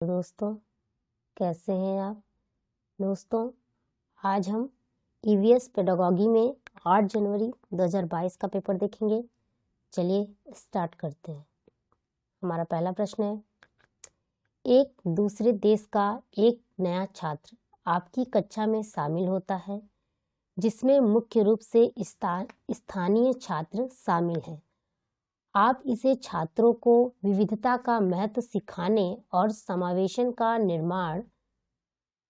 दोस्तों, कैसे हैं आप? दोस्तों, आज हम ईवीएस पेडागॉजी में 8 जनवरी 2022 का पेपर देखेंगे। चलिए स्टार्ट करते हैं। हमारा पहला प्रश्न है, एक दूसरे देश का एक नया छात्र आपकी कक्षा में शामिल होता है, जिसमें मुख्य रूप से स्थानीय छात्र शामिल हैं। आप इसे छात्रों को विविधता का महत्व सिखाने और समावेशन का निर्माण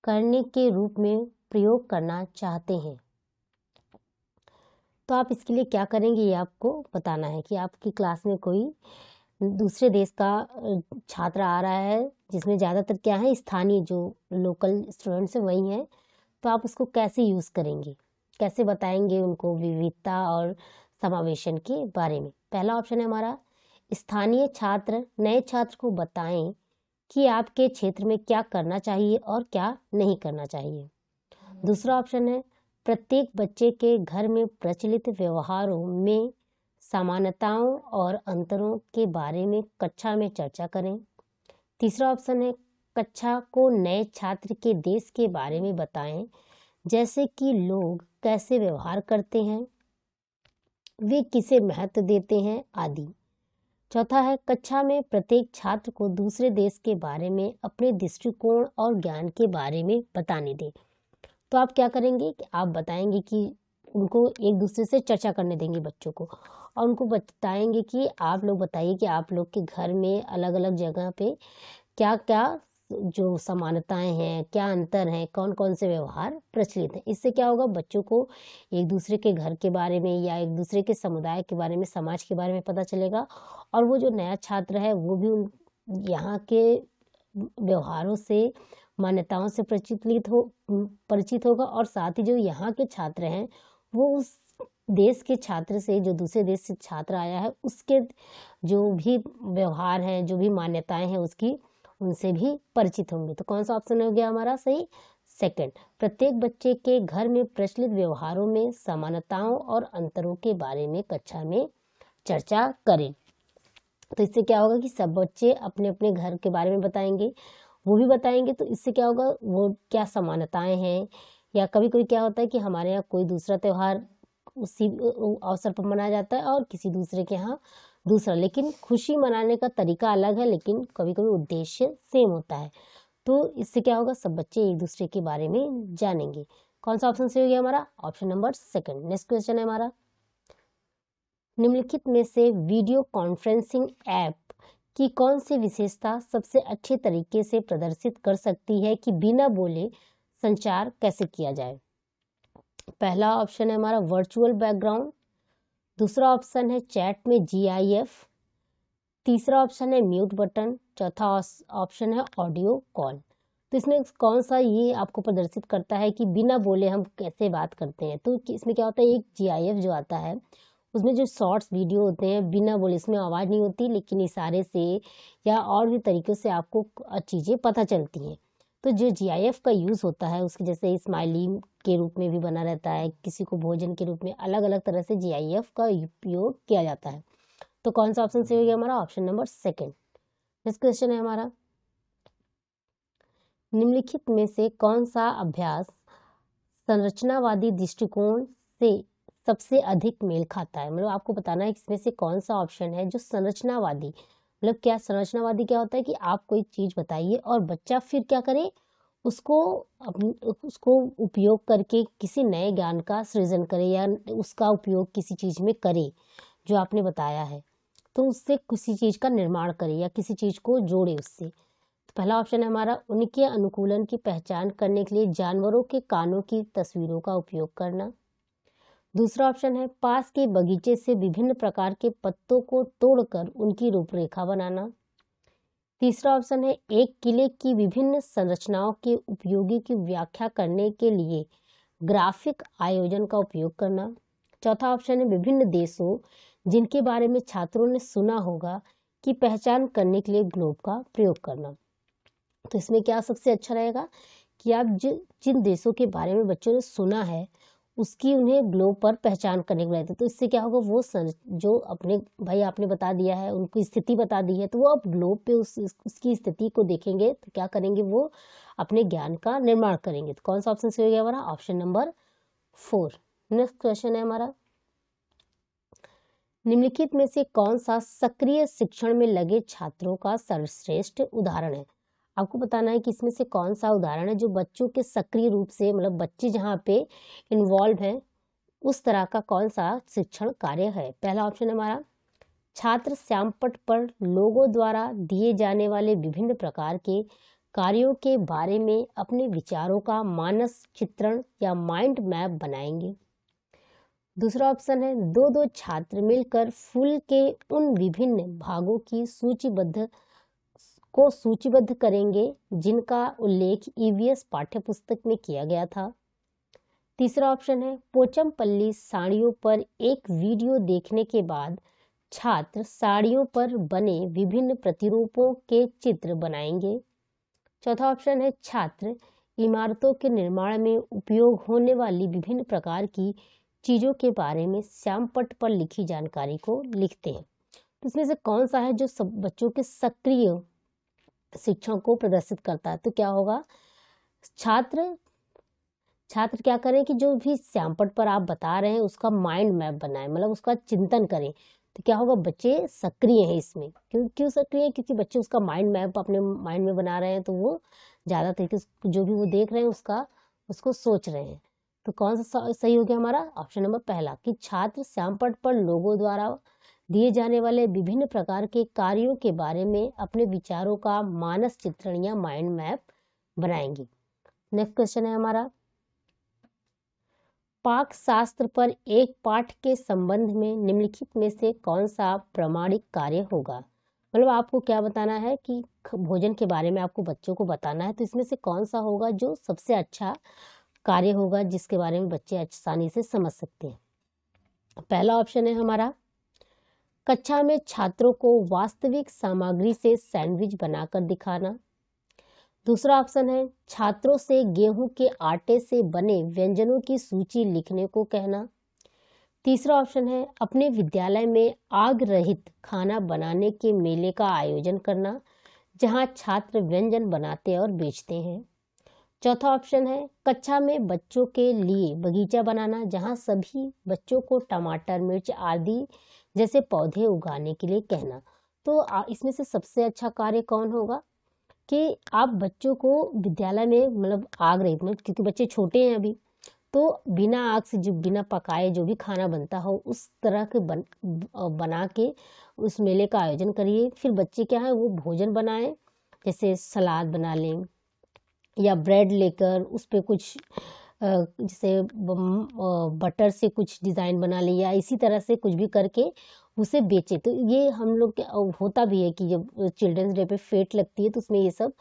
करने के रूप में प्रयोग करना चाहते हैं। तो आप इसके लिए क्या करेंगे, ये आपको बताना है कि आपकी क्लास में कोई दूसरे देश का छात्र आ रहा है, जिसमें ज़्यादातर क्या है, स्थानीय जो लोकल स्टूडेंट्स हैं वही हैं। तो आप उसको कैसे यूज़ करेंगे, कैसे बताएंगे उनको विविधता और समावेशन के बारे में। पहला ऑप्शन है हमारा, स्थानीय छात्र नए छात्र को बताएं कि आपके क्षेत्र में क्या करना चाहिए और क्या नहीं करना चाहिए। दूसरा ऑप्शन है, प्रत्येक बच्चे के घर में प्रचलित व्यवहारों में समानताओं और अंतरों के बारे में कक्षा में चर्चा करें। तीसरा ऑप्शन है, कक्षा को नए छात्र के देश के बारे में बताएं, जैसे कि लोग कैसे व्यवहार करते हैं, वे किसे महत्व देते हैं आदि। चौथा है, कक्षा में प्रत्येक छात्र को दूसरे देश के बारे में अपने दृष्टिकोण और ज्ञान के बारे में बताने दें। तो आप क्या करेंगे कि आप बताएंगे कि उनको एक दूसरे से चर्चा करने देंगे बच्चों को, और उनको बताएंगे कि आप लोग बताइए कि आप लोग के घर में अलग अलग जगह पे क्या क्या जो समानताएं हैं, क्या अंतर हैं, कौन कौन से व्यवहार प्रचलित हैं। इससे क्या होगा, बच्चों को एक दूसरे के घर के बारे में या एक दूसरे के समुदाय के बारे में, समाज के बारे में पता चलेगा, और वो जो नया छात्र है वो भी उन यहाँ के व्यवहारों से, मान्यताओं से परिचित होगा, और साथ ही जो यहाँ के छात्र हैं वो उस देश के छात्र से, जो दूसरे देश से छात्र आया है, उसके जो भी व्यवहार हैं, जो भी मान्यताएं हैं उसकी, उनसे भी परिचित होंगे। तो कौन सा ऑप्शन हो गया हमारा सही? सेकंड, प्रत्येक बच्चे के घर में प्रचलित व्यवहारों में समानताओं और अंतरों के बारे में कक्षा में चर्चा करें। तो इससे क्या होगा कि सब बच्चे अपने अपने घर के बारे में बताएंगे, वो भी बताएंगे। तो इससे क्या होगा, वो क्या समानताएं हैं, या कभी कभी क्या होता है कि हमारे यहाँ कोई दूसरा त्यौहार उसी अवसर पर मनाया जाता है और किसी दूसरे के यहाँ दूसरा, लेकिन खुशी मनाने का तरीका अलग है, लेकिन कभी कभी उद्देश्य सेम होता है। तो इससे क्या होगा, सब बच्चे एक दूसरे के बारे में जानेंगे। कौन सा ऑप्शन सही हो गया हमारा? Option number second. Next question है हमारा, निम्नलिखित में से वीडियो कॉन्फ्रेंसिंग ऐप की कौन सी विशेषता सबसे अच्छे तरीके से प्रदर्शित कर सकती है कि बिना बोले संचार कैसे किया जाए? पहला ऑप्शन है हमारा वर्चुअल बैकग्राउंड, दूसरा ऑप्शन है चैट में GIF, तीसरा ऑप्शन है म्यूट बटन, चौथा ऑप्शन है ऑडियो कॉल। तो इसमें कौन सा ये आपको प्रदर्शित करता है कि बिना बोले हम कैसे बात करते हैं? तो इसमें क्या होता है, एक GIF जो आता है उसमें जो शॉर्ट्स वीडियो होते हैं, बिना बोले, इसमें आवाज़ नहीं होती, लेकिन इशारे से या और भी तरीक़ों से आपको चीज़ें पता चलती हैं। तो जो GIF का यूज़ होता है, उसके जैसे स्माइली के रूप में भी बना रहता है, किसी को भोजन के रूप में, अलग अलग तरह से GIF का उपयोग किया जाता है। तो कौन सा ऑप्शन सही हो गया हमारा? Option number second. Next question है हमारा, निम्नलिखित में से कौन सा अभ्यास संरचनावादी दृष्टिकोण से सबसे अधिक मेल खाता है? मतलब आपको बताना है इसमें से कौन सा ऑप्शन है जो संरचनावादी, मतलब क्या संरचनावादी क्या होता है कि आप कोई चीज बताइए और बच्चा फिर क्या करे, उसको उसको उपयोग करके किसी नए ज्ञान का सृजन करे, या उसका उपयोग किसी चीज में करे जो आपने बताया है, तो उससे किसी चीज का निर्माण करे या किसी चीज को जोड़े उससे। तो पहला ऑप्शन है हमारा, उनके अनुकूलन की पहचान करने के लिए जानवरों के कानों की तस्वीरों का उपयोग करना। दूसरा ऑप्शन है, पास के बगीचे से विभिन्न प्रकार के पत्तों को तोड़कर उनकी रूपरेखा बनाना। तीसरा ऑप्शन है, एक किले की विभिन्न संरचनाओं के उपयोगी की व्याख्या करने के लिए ग्राफिक आयोजन का उपयोग करना। चौथा ऑप्शन है, विभिन्न देशों जिनके बारे में छात्रों ने सुना होगा की पहचान करने के लिए ग्लोब का प्रयोग करना। तो इसमें क्या सबसे अच्छा रहेगा कि आप जिन देशों के बारे में बच्चों ने सुना है उसकी उन्हें ग्लोब पर पहचान करने को रहती है। तो इससे क्या होगा, वो जो अपने भाई आपने बता दिया है, उनकी स्थिति बता दी है, तो वो अब ग्लोब पे उसकी स्थिति को देखेंगे तो क्या करेंगे, वो अपने ज्ञान का निर्माण करेंगे। तो कौन सा ऑप्शन सही हो गया हमारा, ऑप्शन नंबर 4। नेक्स्ट क्वेश्चन है हमारा, निम्नलिखित में से कौन सा सक्रिय शिक्षण में लगे छात्रों का सर्वश्रेष्ठ उदाहरण है। आपको बताना है कि इसमें से कौन सा उदाहरण है जो बच्चों के सक्रिय रूप से, मतलब बच्चे जहाँ पे इन्वॉल्व हैं उस तरह का कौन सा शिक्षण कार्य है। पहला ऑप्शन है हमारा, छात्र श्यामपट्ट पर लोगों द्वारा दिए जाने वाले विभिन्न प्रकार के कार्यों के बारे में अपने विचारों का मानस चित्रण या माइंड मैप बनाएंगे। दूसरा ऑप्शन है, दो छात्र मिलकर फूल के उन विभिन्न भागों की सूचीबद्ध करेंगे जिनका उल्लेख ईवीएस पाठ्यपुस्तक में किया गया था। तीसरा ऑप्शन है, पोचमपल्ली साड़ियों पर एक वीडियो देखने के बाद छात्र साड़ियों पर बने विभिन्न प्रतिरूपों के चित्र बनाएंगे। चौथा ऑप्शन है, छात्र इमारतों के निर्माण में उपयोग होने वाली विभिन्न प्रकार की चीजों के बारे में श्यामपट्ट पर लिखी जानकारी को लिखते हैं। तो इसमें से कौन सा है जो सब बच्चों के सक्रिय शिक्षण को प्रदर्शित करता है। तो क्या होगा, छात्र क्या करें कि जो भी श्यामपट्ट पर आप बता रहे हैं उसका माइंड मैप बनाएं, मतलब उसका चिंतन करें। तो क्या होगा, बच्चे सक्रिय हैं इसमें। क्यों सक्रिय है, क्योंकि बच्चे उसका माइंड मैप अपने माइंड में बना रहे हैं, तो वो ज़्यादा तरीके से जो भी वो देख रहे हैं उसको सोच रहे हैं। तो कौन सा सही हो गया हमारा, ऑप्शन नंबर पहला, कि छात्र श्यामपट्ट पर लोगों द्वारा दिए जाने वाले विभिन्न प्रकार के कार्यों के बारे में अपने विचारों का मानस चित्रण या माइंड मैप बनाएंगे। नेक्स्ट क्वेश्चन है हमारा, पाक शास्त्र पर एक पाठ के संबंध में निम्नलिखित में से कौन सा प्रामाणिक कार्य होगा। मतलब आपको क्या बताना है कि भोजन के बारे में आपको बच्चों को बताना है, तो इसमें से कौन सा होगा जो सबसे अच्छा कार्य होगा जिसके बारे में बच्चे आसानी से समझ सकते हैं। पहला ऑप्शन है हमारा, कक्षा में छात्रों को वास्तविक सामग्री से सैंडविच बनाकर दिखाना। दूसरा ऑप्शन है, छात्रों से गेहूं के आटे से बने व्यंजनों की सूची लिखने को कहना। तीसरा ऑप्शन है, अपने विद्यालय में आग रहित खाना बनाने के मेले का आयोजन करना जहां छात्र व्यंजन बनाते और बेचते हैं। चौथा ऑप्शन है, कक्षा में बच्चों के लिए बगीचा बनाना जहां सभी बच्चों को टमाटर, मिर्च आदि जैसे पौधे उगाने के लिए कहना। तो इसमें से सबसे अच्छा कार्य कौन होगा कि आप बच्चों को विद्यालय में, मतलब आग रहित में, क्योंकि बच्चे छोटे हैं अभी, तो बिना आग से जो बिना पकाए जो भी खाना बनता हो उस तरह के बना के उस मेले का आयोजन करिए। फिर बच्चे क्या है वो भोजन बनाएं, जैसे सलाद बना लें या ब्रेड लेकर उस पर कुछ जैसे बटर से कुछ डिज़ाइन बना ले या इसी तरह से कुछ भी करके उसे बेचे। तो ये हम लोग होता भी है कि जब चिल्ड्रंस डे पे फेट लगती है तो उसमें ये सब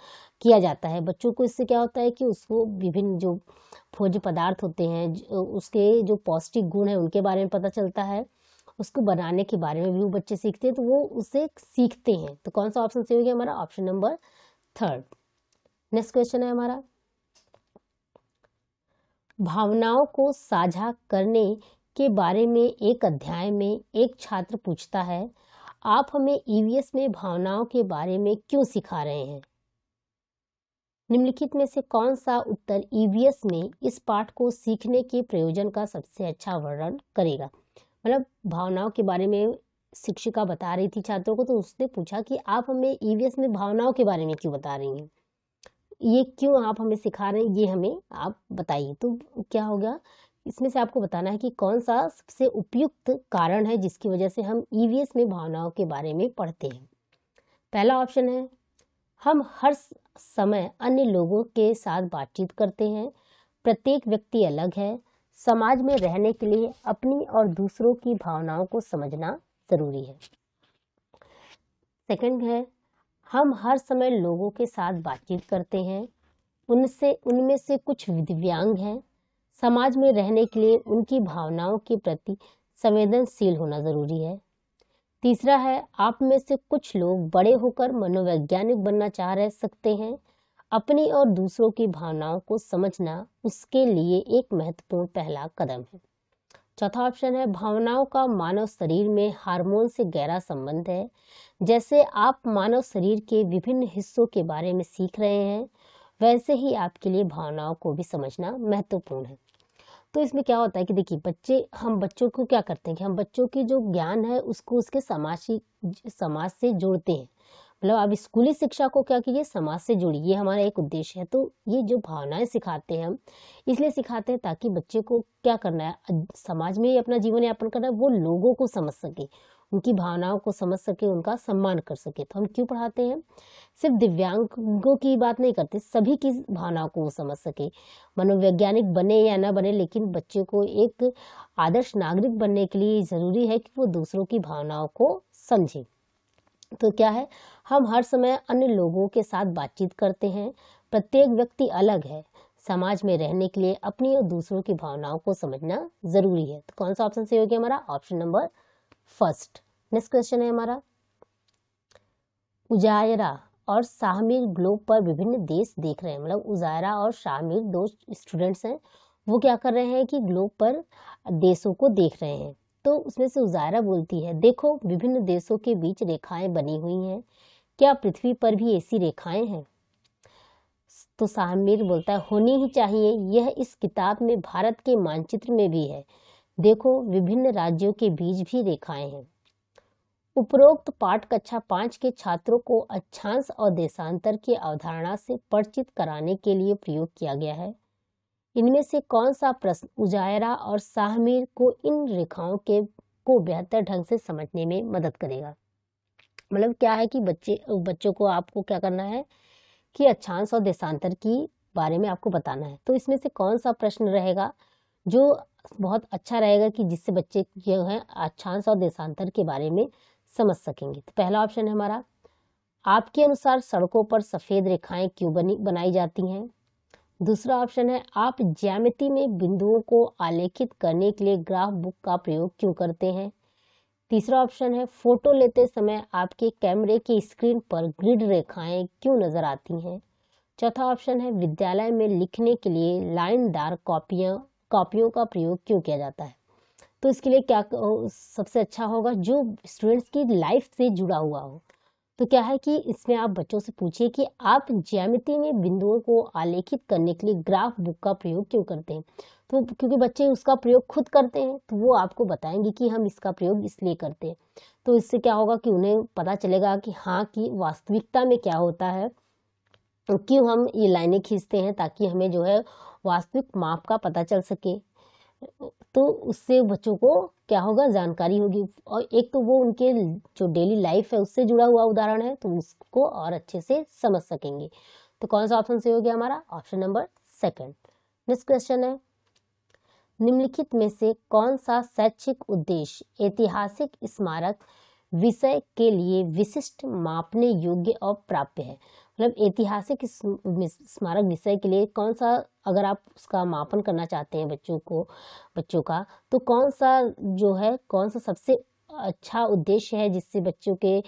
किया जाता है। बच्चों को इससे क्या होता है कि उसको विभिन्न जो भोज्य पदार्थ होते हैं उसके जो पौष्टिक गुण हैं उनके बारे में पता चलता है, उसको बनाने के बारे में भी वो बच्चे सीखते हैं, तो वो उससे सीखते हैं। तो कौन सा ऑप्शन सही हो गया हमारा, ऑप्शन नंबर 3। नेक्स्ट क्वेश्चन है हमारा, भावनाओं को साझा करने के बारे में एक अध्याय में एक छात्र पूछता है, आप हमें ईवीएस में भावनाओं के बारे में क्यों सिखा रहे हैं। निम्नलिखित में से कौन सा उत्तर ईवीएस में इस पाठ को सीखने के प्रयोजन का सबसे अच्छा वर्णन करेगा। मतलब भावनाओं के बारे में शिक्षिका बता रही थी छात्रों को, तो उसने पूछा कि आप हमें ईवीएस में भावनाओं के बारे में क्यों बता रही हैं, ये क्यों आप हमें सिखा रहे हैं, ये हमें आप बताइए। तो क्या होगा, इसमें से आपको बताना है कि कौन सा सबसे उपयुक्त कारण है जिसकी वजह से हम ईवीएस में भावनाओं के बारे में पढ़ते हैं। पहला ऑप्शन है, हम हर समय अन्य लोगों के साथ बातचीत करते हैं, प्रत्येक व्यक्ति अलग है, समाज में रहने के लिए अपनी और दूसरों की भावनाओं को समझना जरूरी है। सेकंड है, हम हर समय लोगों के साथ बातचीत करते हैं, उनमें से कुछ दिव्यांग हैं, समाज में रहने के लिए उनकी भावनाओं के प्रति संवेदनशील होना जरूरी है। तीसरा है, आप में से कुछ लोग बड़े होकर मनोवैज्ञानिक बनना चाह रह सकते हैं, अपनी और दूसरों की भावनाओं को समझना उसके लिए एक महत्वपूर्ण पहला कदम है। चौथा ऑप्शन है, भावनाओं का मानव शरीर में हार्मोन से गहरा संबंध है। जैसे आप मानव शरीर के विभिन्न हिस्सों के बारे में सीख रहे हैं, वैसे ही आपके लिए भावनाओं को भी समझना महत्वपूर्ण है। तो इसमें क्या होता है कि देखिए, हम बच्चों को क्या करते हैं कि हम बच्चों की जो ज्ञान है उसको उसके समाज से जोड़ते हैं। मतलब आप स्कूली शिक्षा को क्या कीजिए, समाज से जोड़िए, ये हमारा एक उद्देश्य है। तो ये जो भावनाएं सिखाते हैं हम, इसलिए सिखाते हैं ताकि बच्चे को क्या करना है, समाज में ही अपना जीवन यापन करना है, वो लोगों को समझ सके, उनकी भावनाओं को समझ सके, उनका सम्मान कर सके। तो हम क्यों पढ़ाते हैं, सिर्फ दिव्यांगों की बात नहीं करते, सभी की भावनाओं को वो समझ सके। मनोवैज्ञानिक बने या ना बने, लेकिन बच्चे को एक आदर्श नागरिक बनने के लिए जरूरी है कि वो दूसरों की भावनाओं को समझे। तो क्या है, हम हर समय अन्य लोगों के साथ बातचीत करते हैं, प्रत्येक व्यक्ति अलग है। समाज में रहने के लिए अपनी और दूसरों की भावनाओं को समझना जरूरी है। तो कौन सा ऑप्शन सही हो गया हमारा, option number first. Next question है हमारा, उजायरा और शाहमीर ग्लोब पर विभिन्न देश देख रहे हैं। मतलब उजायरा और शाहमीर दो स्टूडेंट्स हैं, वो क्या कर रहे हैं कि ग्लोब पर देशों को देख रहे हैं। तो उसमें से उजायरा बोलती है, देखो विभिन्न देशों के बीच रेखाएं बनी हुई हैं, क्या पृथ्वी पर भी ऐसी रेखाएं हैं। तो शाहमीर बोलता है, होनी ही चाहिए, यह इस किताब में भारत के मानचित्र में भी है, देखो विभिन्न राज्यों के बीच भी रेखाएं हैं। उपरोक्त पाठ कक्षा 5 के छात्रों को अक्षांश और देशांतर की अवधारणा से परिचित कराने के लिए प्रयोग किया गया है। इनमें से कौन सा प्रश्न उजायरा और शाहमीर को इन रेखाओं के को बेहतर ढंग से समझने में मदद करेगा। मतलब क्या है कि बच्चों को आपको क्या करना है कि अक्षांश और देशांतर की बारे में आपको बताना है। तो इसमें से कौन सा प्रश्न रहेगा जो बहुत अच्छा रहेगा कि जिससे बच्चे जो है अक्षांश और देशांतर के बारे में समझ सकेंगे। तो पहला ऑप्शन है हमारा, आपके अनुसार सड़कों पर सफेद रेखाएं क्यों बनाई जाती हैं। दूसरा ऑप्शन है, आप ज्यामिति में बिंदुओं को आलेखित करने के लिए ग्राफ बुक का प्रयोग क्यों करते हैं। तीसरा ऑप्शन है, फोटो लेते समय आपके कैमरे की स्क्रीन पर ग्रिड रेखाएं क्यों नजर आती हैं। चौथा ऑप्शन है, विद्यालय में लिखने के लिए लाइनदार कॉपियों का प्रयोग क्यों किया जाता है। तो इसके लिए क्या सबसे अच्छा होगा, जो स्टूडेंट्स की लाइफ से जुड़ा हुआ हो। तो क्या है कि इसमें आप बच्चों से पूछिए कि आप ज्यामिति में बिंदुओं को आलेखित करने के लिए ग्राफ बुक का प्रयोग क्यों करते हैं। तो क्योंकि बच्चे उसका प्रयोग खुद करते हैं, तो वो आपको बताएंगे कि हम इसका प्रयोग इसलिए करते हैं। तो इससे क्या होगा कि उन्हें पता चलेगा कि हाँ, कि वास्तविकता में क्या होता है, तो क्यों हम ये लाइनें खींचते हैं, ताकि हमें जो है वास्तविक माप का पता चल सके। तो उससे बच्चों को क्या होगा, जानकारी होगी, और एक तो वो उनके जो डेली लाइफ है उससे जुड़ा हुआ उदाहरण है, तो उसको और अच्छे से समझ सकेंगे। तो कौन सा ऑप्शन सही हो गया हमारा, option number second. Next question है, निम्नलिखित में से कौन सा शैक्षिक उद्देश्य ऐतिहासिक स्मारक विषय के लिए विशिष्ट, मापने योग्य और प्राप्य है। मतलब ऐतिहासिक स्मारक विषय के लिए कौन सा, अगर आप उसका मापन करना चाहते हैं बच्चों का, तो कौन सा जो है, कौन सा सबसे अच्छा उद्देश्य है जिससे बच्चों के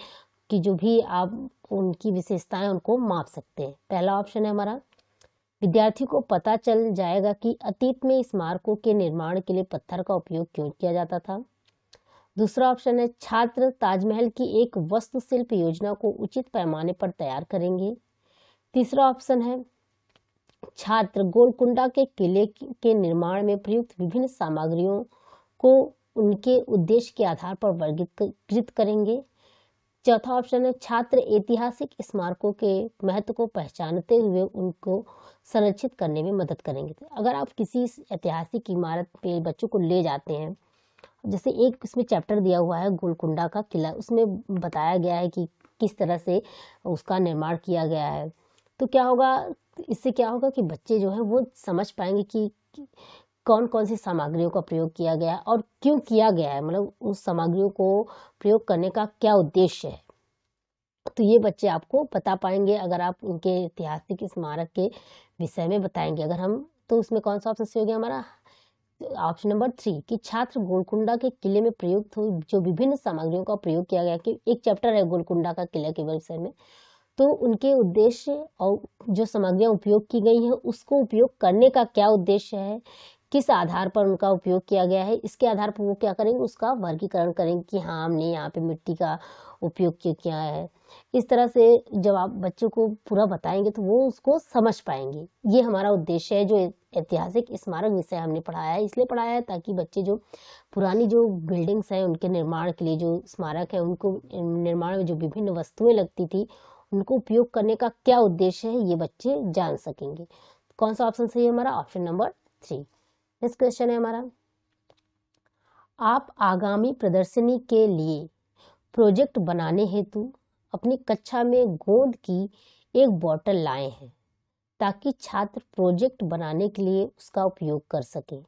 की जो भी आप उनकी विशेषताएं उनको माप सकते हैं। पहला ऑप्शन है हमारा, विद्यार्थी को पता चल जाएगा कि अतीत में स्मारकों के निर्माण के लिए पत्थर का उपयोग क्यों किया जाता था। दूसरा ऑप्शन है, छात्र ताजमहल की एक वास्तुशिल्प योजना को उचित पैमाने पर तैयार करेंगे। तीसरा ऑप्शन है, छात्र गोलकुंडा के किले के निर्माण में प्रयुक्त विभिन्न सामग्रियों को उनके उद्देश्य के आधार पर वर्गीकृत करेंगे। चौथा ऑप्शन है, छात्र ऐतिहासिक स्मारकों के महत्व को पहचानते हुए उनको संरक्षित करने में मदद करेंगे। तो अगर आप किसी ऐतिहासिक इमारत पे बच्चों को ले जाते हैं, जैसे एक इसमें चैप्टर दिया हुआ है गोलकुंडा का किला, उसमें बताया गया है कि किस तरह से उसका निर्माण किया गया है, तो क्या होगा, इससे क्या होगा कि बच्चे जो है वो समझ पाएंगे कि कौन कौन सी सामग्रियों का प्रयोग किया गया है और क्यों किया गया है, मतलब उस सामग्रियों को प्रयोग करने का क्या उद्देश्य है। तो ये बच्चे आपको बता पाएंगे अगर आप उनके ऐतिहासिक स्मारक के विषय में बताएंगे। अगर हम, तो उसमें कौन सा ऑप्शन सही हो गया हमारा, ऑप्शन नंबर 3 कि छात्र गोलकुंडा के किले में प्रयुक्त हुई जो विभिन्न सामग्रियों का प्रयोग किया गया, कि एक चैप्टर है गोलकुंडा का किला के विषय में, तो उनके उद्देश्य और जो सामग्रियाँ उपयोग की गई हैं उसको उपयोग करने का क्या उद्देश्य है, किस आधार पर उनका उपयोग किया गया है, इसके आधार पर वो क्या करेंगे, उसका वर्गीकरण करेंगे कि हाँ हमने यहाँ पे मिट्टी का उपयोग क्यों किया है। इस तरह से जब आप बच्चों को पूरा बताएंगे तो वो उसको समझ पाएंगे। ये हमारा उद्देश्य है। जो ऐतिहासिक स्मारक विषय हमने पढ़ाया है, इसलिए पढ़ाया है ताकि बच्चे जो पुरानी जो बिल्डिंग्स हैं उनके निर्माण के लिए, जो स्मारक है उनको निर्माण में जो विभिन्न वस्तुएं लगती थी उनको उपयोग करने का क्या उद्देश्य है, ये बच्चे जान सकेंगे। कौन सा ऑप्शन सही है हमारा? Option number 3। नेक्स्ट क्वेश्चन है हमारा, आप आगामी प्रदर्शनी के लिए प्रोजेक्ट बनाने हेतु अपनी कक्षा में गोंद की एक बोतल लाए हैं ताकि छात्र प्रोजेक्ट बनाने के लिए उसका उपयोग कर सकें।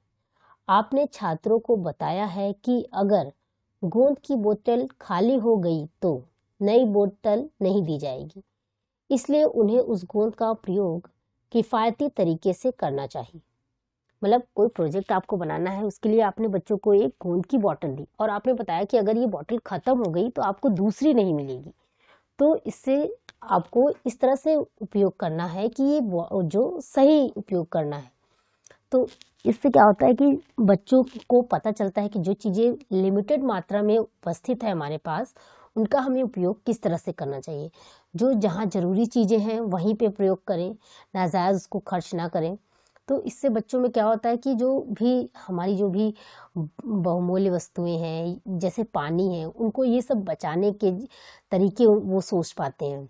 आपने छात्रों को बताया है कि अगर गोंद की बोतल खाली हो गई तो नई बोतल नहीं दी जाएगी, इसलिए उन्हें उस गोंद का प्रयोग किफ़ायती तरीके से करना चाहिए। मतलब कोई प्रोजेक्ट आपको बनाना है, उसके लिए आपने बच्चों को एक गोंद की बोतल दी और आपने बताया कि अगर ये बोतल ख़त्म हो गई तो आपको दूसरी नहीं मिलेगी। तो इससे आपको इस तरह से उपयोग करना है कि ये जो सही उपयोग करना है। तो इससे क्या होता है कि बच्चों को पता चलता है कि जो चीज़ें लिमिटेड मात्रा में उपस्थित है हमारे पास, उनका हमें उपयोग किस तरह से करना चाहिए। जो जहाँ ज़रूरी चीज़ें हैं वहीं पे प्रयोग करें, नाजायज़ उसको खर्च ना करें। तो इससे बच्चों में क्या होता है कि जो भी हमारी जो भी बहुमूल्य वस्तुएं हैं जैसे पानी है, उनको ये सब बचाने के तरीके वो सोच पाते हैं।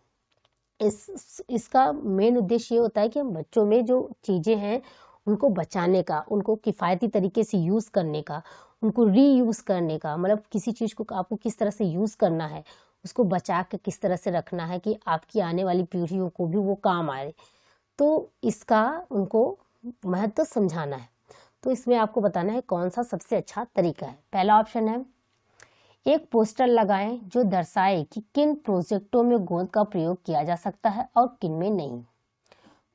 इसका मेन उद्देश्य ये होता है कि हम बच्चों में जो चीज़ें हैं उनको बचाने का, उनको किफ़ायती तरीके से यूज़ करने का, उनको रीयूज़ करने का, मतलब किसी चीज़ को आपको किस तरह से यूज़ करना है, उसको बचा के किस तरह से रखना है कि आपकी आने वाली पीढ़ियों को भी वो काम आए। तो इसका उनको महत्व समझाना है। तो इसमें आपको बताना है कौन सा सबसे अच्छा तरीका है। पहला ऑप्शन है, एक पोस्टर लगाएं जो दर्शाए कि किन प्रोजेक्टों में गोंद का प्रयोग किया जा सकता है और किन में नहीं।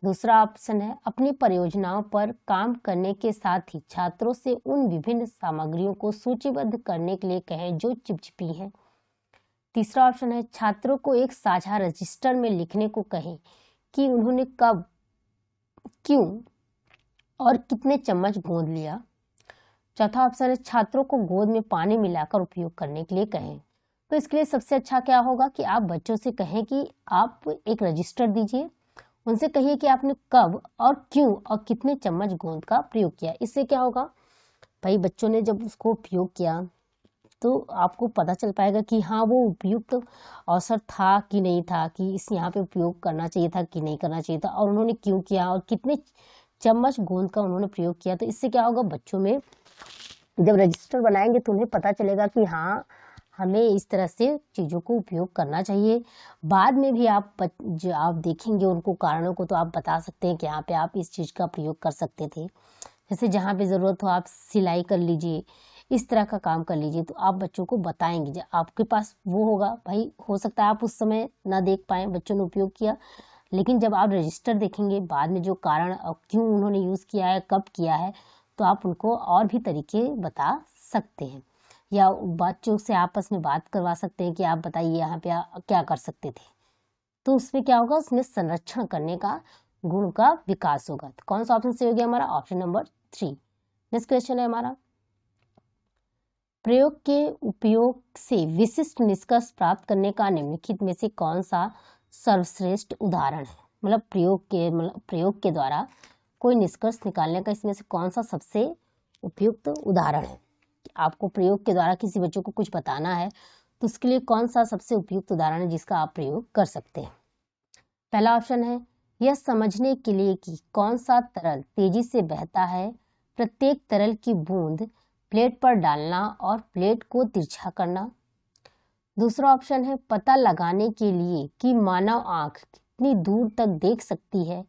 दूसरा ऑप्शन है, अपनी परियोजनाओं पर काम करने के साथ ही छात्रों से उन विभिन्न सामग्रियों को सूचीबद्ध करने के लिए कहें जो चिपचिपी हैं। तीसरा ऑप्शन है, छात्रों को एक साझा रजिस्टर में लिखने को कहें कि उन्होंने कब, क्यों और कितने चम्मच गोंद लिया। चौथा ऑप्शन है, छात्रों को गोंद में पानी मिलाकर उपयोग करने के लिए कहें। तो इसके लिए सबसे अच्छा क्या होगा कि आप बच्चों से कहें कि आप एक रजिस्टर दीजिए, उनसे कहिए कि आपने कब और क्यों और कितने चम्मच गोंद का प्रयोग किया। इससे क्या होगा भाई, बच्चों ने जब उसको उपयोग किया तो आपको पता चल पाएगा कि हाँ वो उपयुक्त अवसर था कि नहीं था, कि इस यहाँ पे उपयोग करना चाहिए था कि नहीं करना चाहिए था, और उन्होंने क्यों किया और कितने चम्मच गोंद का उन्होंने प्रयोग किया। तो इससे क्या होगा, बच्चों में जब रजिस्टर बनाएंगे तो उन्हें पता चलेगा कि हाँ हमें इस तरह से चीज़ों को उपयोग करना चाहिए। बाद में भी जो आप देखेंगे उनको कारणों को तो आप बता सकते हैं कि यहाँ पे आप इस चीज़ का प्रयोग कर सकते थे। जैसे जहाँ पे ज़रूरत हो आप सिलाई कर लीजिए, इस तरह का काम कर लीजिए। तो आप बच्चों को बताएंगे, जब आपके पास वो होगा, भाई हो सकता है आप उस समय ना देख पाएँ बच्चों ने उपयोग किया, लेकिन जब आप रजिस्टर देखेंगे बाद में जो कारण और क्यों उन्होंने यूज़ किया है, कब किया है, तो आप उनको और भी तरीके बता सकते हैं या बच्चों से आपस में बात करवा सकते हैं कि आप बताइए यहाँ पे क्या कर सकते थे। तो उसमें क्या होगा, उसमें संरक्षण करने का गुण का विकास होगा। तो कौन सा ऑप्शन सही हो गया हमारा? Option number 3। नेक्स्ट क्वेश्चन है हमारा, प्रयोग के उपयोग से विशिष्ट निष्कर्ष प्राप्त करने का निम्नलिखित में से कौन सा सर्वश्रेष्ठ उदाहरण है। मतलब प्रयोग के द्वारा कोई निष्कर्ष निकालने का इसमें से कौन सा सबसे उपयुक्त उदाहरण है। आपको प्रयोग के द्वारा किसी बच्चों को कुछ बताना है तो उसके लिए कौन सा सबसे उपयुक्त उदाहरण है जिसका आप प्रयोग कर सकते हैं। पहला ऑप्शन है, यह समझने के लिए कि कौन सा तरल तेजी से बहता है, प्रत्येक तरल की बूंद प्लेट पर डालना और प्लेट को तिरछा करना। दूसरा ऑप्शन है, पता लगाने के लिए कि मानव आंख कितनी दूर तक देख सकती है,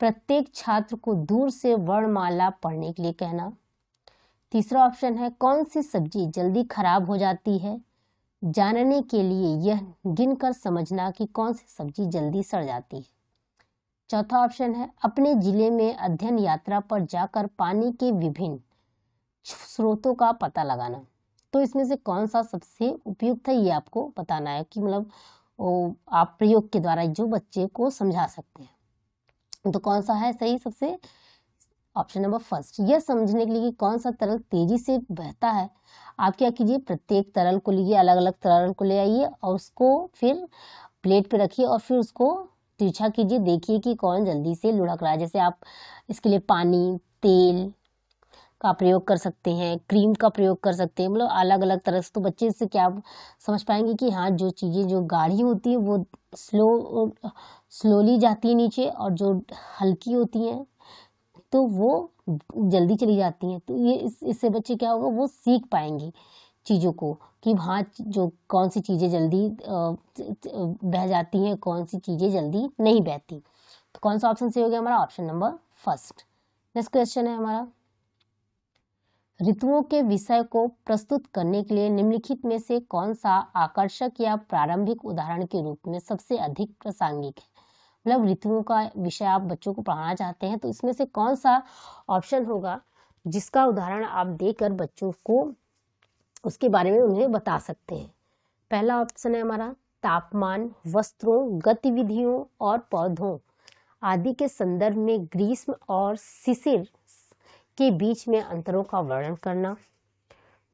प्रत्येक छात्र को दूर से वर्णमाला पढ़ने के लिए कहना। तीसरा ऑप्शन है, कौन सी सब्जी जल्दी खराब हो जाती है, जानने के लिए यह गिनकर समझना कि कौन सी सब्जी जल्दी सड़ जाती है। चौथा ऑप्शन है, अपने जिले में अध्ययन यात्रा पर जाकर पानी के विभिन्न स्रोतों का पता लगाना। तो इसमें से कौन सा सबसे उपयुक्त है ये आपको बताना है कि मतलब वो आप प्रयोग के द्वारा जो बच्चे को समझा सकते हैं। तो कौन सा है सही? सबसे ऑप्शन नंबर फर्स्ट। यह समझने के लिए कि कौन सा तरल तेजी से बहता है, आप क्या कीजिए, प्रत्येक तरल को लीजिए, अलग अलग तरल को ले आइए और उसको फिर प्लेट पे रखिए और फिर उसको तिरछा कीजिए, देखिए कि कौन जल्दी से लुढ़क रहा है। जैसे आप इसके लिए पानी, तेल का प्रयोग कर सकते हैं, क्रीम का प्रयोग कर सकते हैं, मतलब अलग अलग तरह से। तो बच्चे इससे क्या समझ पाएंगे कि हाँ, जो चीज़ें जो गाढ़ी होती है वो स्लोली जाती है नीचे, और जो हल्की होती हैं तो वो जल्दी चली जाती हैं। तो ये इससे बच्चे क्या होगा, वो सीख पाएंगे चीज़ों को कि हाँ, जो कौन सी चीज़ें जल्दी बह जाती हैं, कौन सी चीज़ें जल्दी नहीं बहती। तो कौन सा ऑप्शन सही हो गया हमारा? Option number first. Next question है हमारा, ऋतुओं के विषय को प्रस्तुत करने के लिए निम्नलिखित में से कौन सा आकर्षक या प्रारंभिक उदाहरण के रूप में सबसे अधिक प्रासंगिक है? मतलब ऋतुओं का विषय आप बच्चों को पढ़ाना चाहते हैं, तो इसमें से कौन सा ऑप्शन होगा जिसका उदाहरण आप देकर बच्चों को उसके बारे में उन्हें बता सकते हैं? पहला ऑप्शन है हमारा, तापमान, वस्त्रों, गतिविधियों और पौधों आदि के संदर्भ में ग्रीष्म और शिशिर के बीच में अंतरों का वर्णन करना।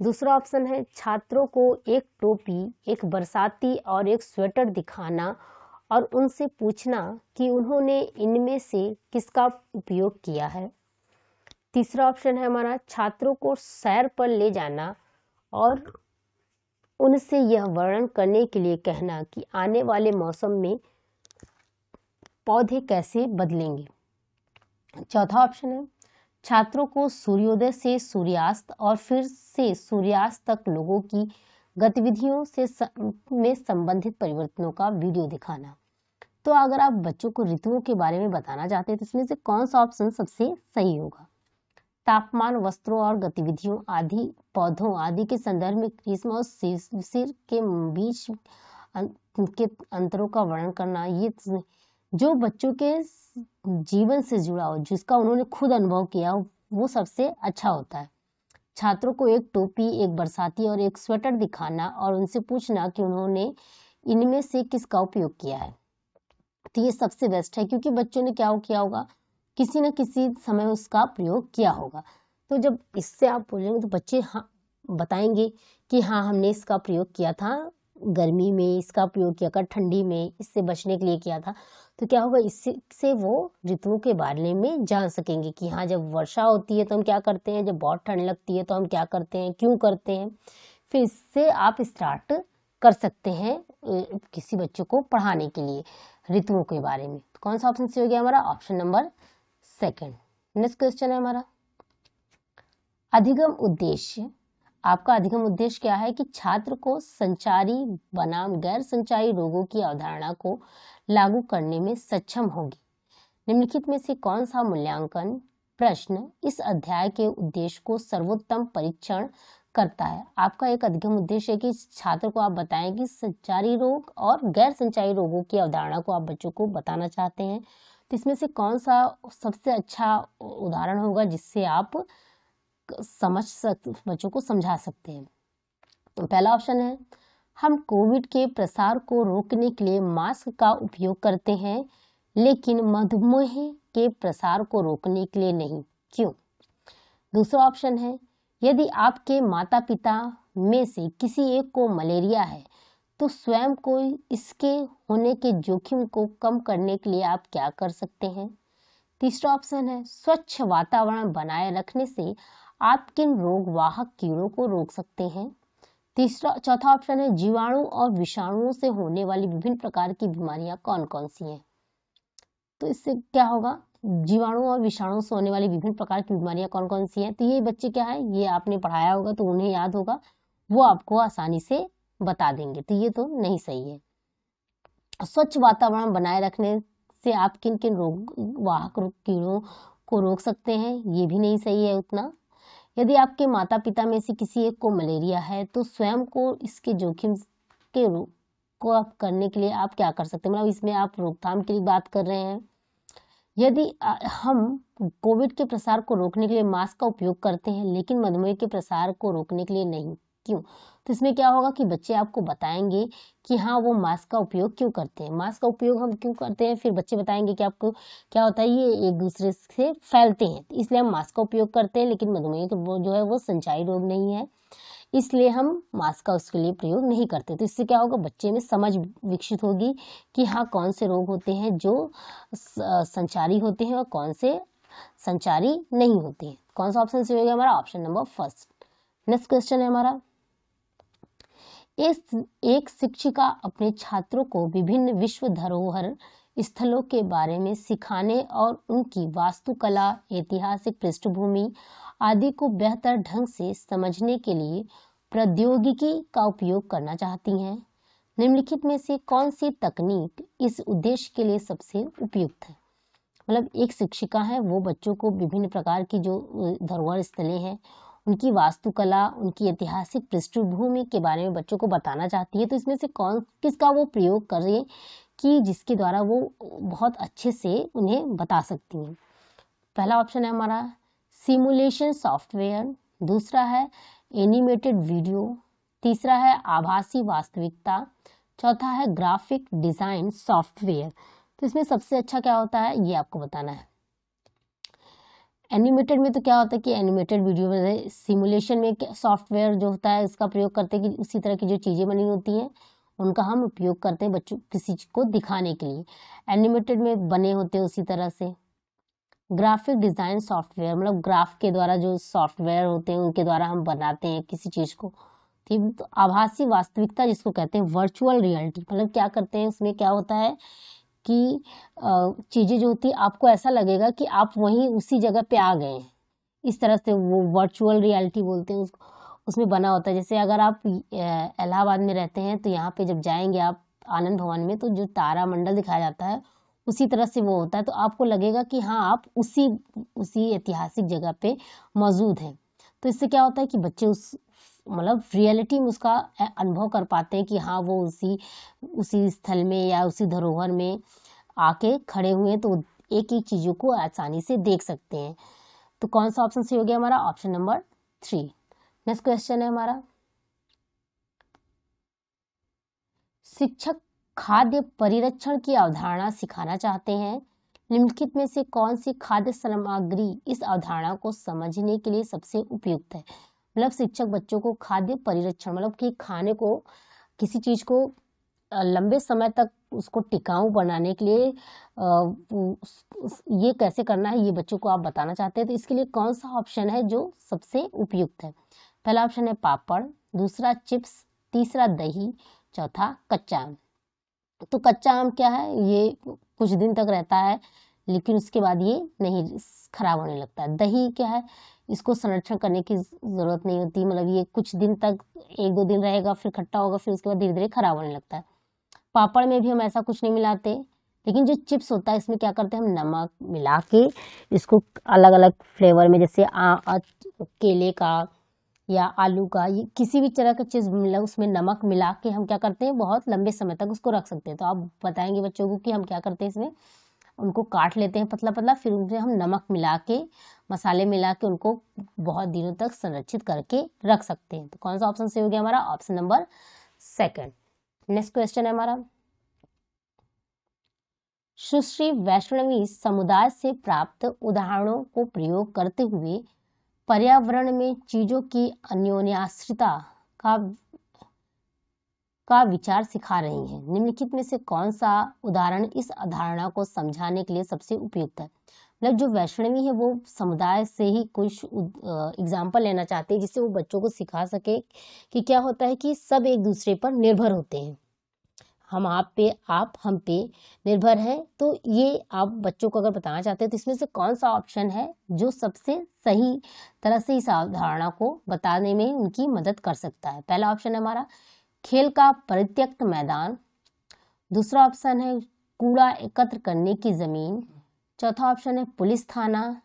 दूसरा ऑप्शन है, छात्रों को एक टोपी, एक बरसाती और एक स्वेटर दिखाना और उनसे पूछना कि उन्होंने इनमें से किसका उपयोग किया है। तीसरा ऑप्शन है हमारा, छात्रों को सैर पर ले जाना और उनसे यह वर्णन करने के लिए कहना कि आने वाले मौसम में पौधे कैसे बदलेंगे। चौथा ऑप्शन है, छात्रों को सूर्योदय से सूर्यास्त और फिर से सूर्यास्त तक लोगों की गतिविधियों से में संबंधित परिवर्तनों का वीडियो दिखाना। तो अगर आप बच्चों को ऋतुओं के बारे में बताना चाहते हैं तो इसमें से कौन सा ऑप्शन सबसे सही होगा? तापमान, वस्त्रों और गतिविधियों आदि, पौधों आदि के संदर्भ में ग्रीष्म और शिशिर के बीच के अंतरों का वर्णन करना, ये जो बच्चों के जीवन से जुड़ा हो, जिसका उन्होंने खुद अनुभव किया हो, वो सबसे अच्छा होता है। छात्रों को एक टोपी, एक बरसाती और एक स्वेटर दिखाना और उनसे पूछना कि उन्होंने इनमें से किसका उपयोग किया है। तो ये सबसे बेस्ट है, क्योंकि बच्चों ने क्या किया होगा, किसी न किसी समय उसका प्रयोग किया होगा। तो जब इससे आप बोलेंगे तो बच्चे हाँ बताएंगे कि हाँ, हमने इसका प्रयोग किया था गर्मी में, इसका प्रयोग किया था ठंडी में, इससे बचने के लिए किया था। तो क्या होगा, इससे वो ऋतुओं के बारे में जान सकेंगे कि हाँ, जब वर्षा होती है तो हम क्या करते हैं, जब बहुत ठंड लगती है तो हम क्या करते हैं, क्यों करते हैं। फिर इससे आप स्टार्ट कर सकते हैं किसी बच्चों को पढ़ाने के लिए ऋतुओं के बारे में। तो कौन सा ऑप्शन सही हो गया हमारा? Option number second. Next question है हमारा, अधिगम उद्देश्य। आपका अधिगम उद्देश्य क्या है कि छात्र को संचारी बनाम गैर संचारी रोगों की अवधारणा को लागू करने में सक्षम होगी। निम्नलिखित में से कौन सा मूल्यांकन प्रश्न इस अध्याय के उद्देश्य को सर्वोत्तम परीक्षण करता है? आपका एक अधिगम उद्देश्य है कि छात्र को आप बताएं कि संचारी रोग और गैर संचारी रोगों की अवधारणा को आप बच्चों को बताना चाहते हैं। तो इसमें से कौन सा सबसे अच्छा उदाहरण होगा जिससे आप बच्चों को समझा सकते हैं? तो पहला ऑप्शन है, हम कोविड के प्रसार को रोकने के लिए मास्क का उपयोग करते हैं लेकिन मधुमेह के प्रसार को रोकने के लिए नहीं, क्यों? दूसरा ऑप्शन है, यदि आपके माता पिता में से किसी एक को मलेरिया है तो स्वयं को इसके होने के जोखिम को कम करने के लिए आप क्या कर सकते हैं? तीसरा ऑप्शन है, स्वच्छ वातावरण बनाए रखने से आप किन रोग वाहक कीड़ों को रोक सकते हैं? चौथा ऑप्शन है, जीवाणु और विषाणुओं से होने वाली विभिन्न प्रकार की बीमारियां कौन कौन सी हैं? तो इससे क्या होगा, जीवाणु और विषाणु से होने वाली विभिन्न प्रकार की बीमारियां कौन कौन सी हैं? तो ये बच्चे क्या है, ये आपने पढ़ाया होगा तो उन्हें याद होगा, वो आपको आसानी से बता देंगे। तो ये तो नहीं सही है। स्वच्छ वातावरण बनाए रखने से आप किन किन रोग वाहक कीड़ों को रोक सकते हैं, ये भी नहीं सही है उतना। यदि आपके माता पिता में से किसी एक को मलेरिया है तो स्वयं को इसके जोखिम के को आप करने के लिए आप क्या कर सकते हैं, मतलब इसमें आप रोकथाम की बात कर रहे हैं। यदि हम कोविड के प्रसार को रोकने के लिए मास्क का उपयोग करते हैं लेकिन मधुमेह के प्रसार को रोकने के लिए नहीं, क्यों? तो इसमें क्या होगा कि बच्चे आपको बताएंगे कि हाँ वो मास्क का उपयोग क्यों करते हैं, मास्क का उपयोग हम क्यों करते हैं, फिर बच्चे बताएंगे कि आपको क्या होता है ये एक दूसरे से फैलते हैं, इसलिए हम मास्क का उपयोग करते हैं। लेकिन मधुमेह तो वो जो है वो संचारी रोग नहीं है, इसलिए हम मास्क का उसके लिए प्रयोग नहीं करते। तो इससे क्या होगा, बच्चे में समझ विकसित होगी कि हाँ कौन से रोग होते हैं जो संचारी होते हैं और कौन से संचारी नहीं होते हैं। कौन सा ऑप्शन सही होगा हमारा? Option number first. Next question है हमारा, एक शिक्षिका अपने छात्रों को विभिन्न विश्व धरोहर स्थलों के बारे में सिखाने और उनकी वास्तुकला, ऐतिहासिक पृष्ठभूमि आदि को बेहतर ढंग से समझने के लिए प्रौद्योगिकी का उपयोग करना चाहती हैं। निम्नलिखित में से कौन सी तकनीक इस उद्देश्य के लिए सबसे उपयुक्त है? मतलब एक शिक्षिका है, वो बच्चों को विभिन्न प्रकार की जो धरोहर स्थलें हैं, उनकी वास्तुकला, उनकी ऐतिहासिक पृष्ठभूमि के बारे में बच्चों को बताना चाहती है। तो इसमें से कौन किसका वो प्रयोग करें कि जिसके द्वारा वो बहुत अच्छे से उन्हें बता सकती हैं? पहला ऑप्शन है हमारा सिमुलेशन सॉफ्टवेयर, दूसरा है एनिमेटेड वीडियो, तीसरा है आभासी वास्तविकता, चौथा है ग्राफिक डिजाइन सॉफ्टवेयर। तो इसमें सबसे अच्छा क्या होता है ये आपको बताना है। एनिमेटेड में तो क्या होता है कि एनिमेटेड वीडियो में, सिमुलेशन में सॉफ्टवेयर जो होता है इसका प्रयोग करते हैं कि उसी तरह की जो चीज़ें बनी होती हैं उनका हम उपयोग करते हैं बच्चों किसी चीज़ को दिखाने के लिए, एनिमेटेड में बने होते हैं उसी तरह से। ग्राफिक डिज़ाइन सॉफ्टवेयर मतलब ग्राफ के द्वारा जो सॉफ्टवेयर होते हैं उनके द्वारा हम बनाते हैं किसी चीज़ को, ठीक। तो आभासी वास्तविकता जिसको कहते हैं वर्चुअल रियलिटी, मतलब क्या करते हैं उसमें क्या होता है कि चीज़ें जो होती है आपको ऐसा लगेगा कि आप वहीं उसी जगह पे आ गए हैं, इस तरह से वो वर्चुअल रियलिटी बोलते हैं उसको, उसमें बना होता है। जैसे अगर आप इलाहाबाद में रहते हैं तो यहाँ पे जब जाएंगे आप आनंद भवन में, तो जो तारा मंडल दिखाया जाता है उसी तरह से वो होता है, तो आपको लगेगा कि हाँ आप उसी ऐतिहासिक जगह पे मौजूद हैं। तो इससे क्या होता है कि बच्चे उस मतलब रियलिटी में उसका अनुभव कर पाते हैं कि हाँ वो उसी स्थल में या उसी धरोहर में आके खड़े हुए हैं, तो एक एक चीज़ों को आसानी से देख सकते हैं। तो कौन सा ऑप्शन सही हो गया हमारा? Option number 3। नेक्स्ट क्वेश्चन है हमारा, शिक्षक खाद्य परिरक्षण की अवधारणा सिखाना चाहते हैं। निम्नलिखित में से कौन सी खाद्य सामग्री इस अवधारणा को समझने के लिए सबसे उपयुक्त है? मतलब शिक्षक बच्चों को खाद्य परिरक्षण मतलब कि खाने को, किसी चीज को लंबे समय तक उसको टिकाऊ बनाने के लिए ये कैसे करना है ये बच्चों को आप बताना चाहते हैं। तो इसके लिए कौन सा ऑप्शन है जो सबसे उपयुक्त है? पहला ऑप्शन है पापड़, दूसरा चिप्स, तीसरा दही, चौथा कच्चा आम। तो कच्चा आम क्या है, ये कुछ दिन तक रहता है लेकिन उसके बाद ये नहीं खराब होने लगता है। दही क्या है, इसको संरक्षण करने की जरूरत नहीं होती, मतलब ये कुछ दिन तक, 1-2 दिन रहेगा फिर खट्टा होगा, फिर उसके बाद धीरे धीरे खराब होने लगता है। पापड़ में भी हम ऐसा कुछ नहीं मिलाते, लेकिन जो चिप्स होता है इसमें क्या करते हैं हम नमक मिला के इसको अलग अलग फ्लेवर में, जैसे केले का या आलू का, ये किसी भी तरह का चीज़ मिला उसमें नमक मिला के हम क्या करते हैं बहुत लंबे समय तक उसको रख सकते हैं। तो आप बताएंगे बच्चों को कि हम क्या करते हैं, इसमें उनको काट लेते हैं पतला पतला, फिर उनमें हम नमक मिला के, मसाले मिला के उनको बहुत दिनों तक संरक्षित करके रख सकते हैं। तो कौन सा ऑप्शन सही हो गया हमारा? Option number 2। नेक्स्ट क्वेश्चन है हमारा, सुश्री वैष्णवी समुदाय से प्राप्त उदाहरणों को प्रयोग करते हुए पर्यावरण में चीजों की अन्योन्याश्रिता का विचार सिखा रही हैं। निम्नलिखित में से कौन सा उदाहरण इस अवधारणा को समझाने के लिए सबसे उपयुक्त है? मतलब जो वैष्णवी है वो समुदाय से ही कुछ एग्जाम्पल लेना चाहते हैं जिससे वो बच्चों को सिखा सके कि क्या होता है कि सब एक दूसरे पर निर्भर होते हैं, हम आप पे, आप हम पे निर्भर है। तो ये आप बच्चों को अगर बताना चाहते हैं तो इसमें से कौन सा ऑप्शन है जो सबसे सही तरह से इस अवधारणा को बताने में उनकी मदद कर सकता है? पहला ऑप्शन है हमारा खेल का परित्यक्त मैदान, दूसरा ऑप्शन है कूड़ा एकत्र करने की जमीन, चौथा ऑप्शन है पुलिस थाना,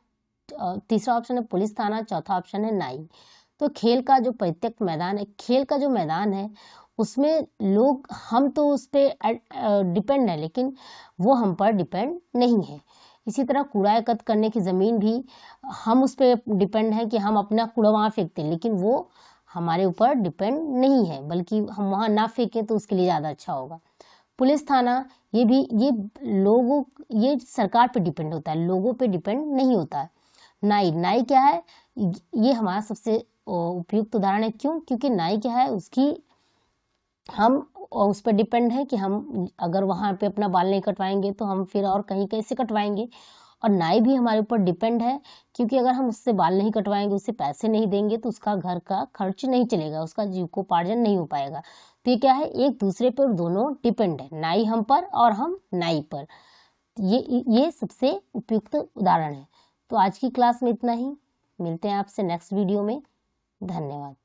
तीसरा ऑप्शन है पुलिस थाना, चौथा ऑप्शन है नाई। तो खेल का जो परित्यक्त मैदान है, खेल का जो मैदान है उसमें लोग, हम तो उस पर डिपेंड है लेकिन वो हम पर डिपेंड नहीं है। इसी तरह कूड़ा एकत्र करने की ज़मीन भी हम उस पर डिपेंड है कि हम अपना कूड़ा वहाँ फेंकते हैं, लेकिन वो हमारे ऊपर डिपेंड नहीं है, बल्कि हम वहाँ ना फेंकें तो उसके लिए ज़्यादा अच्छा होगा। पुलिस थाना ये सरकार पे डिपेंड होता है, लोगों पे डिपेंड नहीं होता है। नाई क्या है, ये हमारा सबसे उपयुक्त उदाहरण है। क्यों? क्योंकि नाई क्या है, हम उस पर डिपेंड है कि हम अगर वहाँ पे अपना बाल नहीं कटवाएंगे तो हम फिर और कहीं कैसे कटवाएंगे। और नाई भी हमारे ऊपर डिपेंड है, क्योंकि अगर हम उससे बाल नहीं कटवाएंगे, उससे पैसे नहीं देंगे तो उसका घर का खर्च नहीं चलेगा, उसका जीविकोपार्जन नहीं हो पाएगा। तो ये क्या है, एक दूसरे पर दोनों डिपेंड है, नाई हम पर और हम नाई पर। ये सबसे उपयुक्त उदाहरण है। तो आज की क्लास में इतना ही, मिलते हैं आपसे नेक्स्ट वीडियो में। धन्यवाद।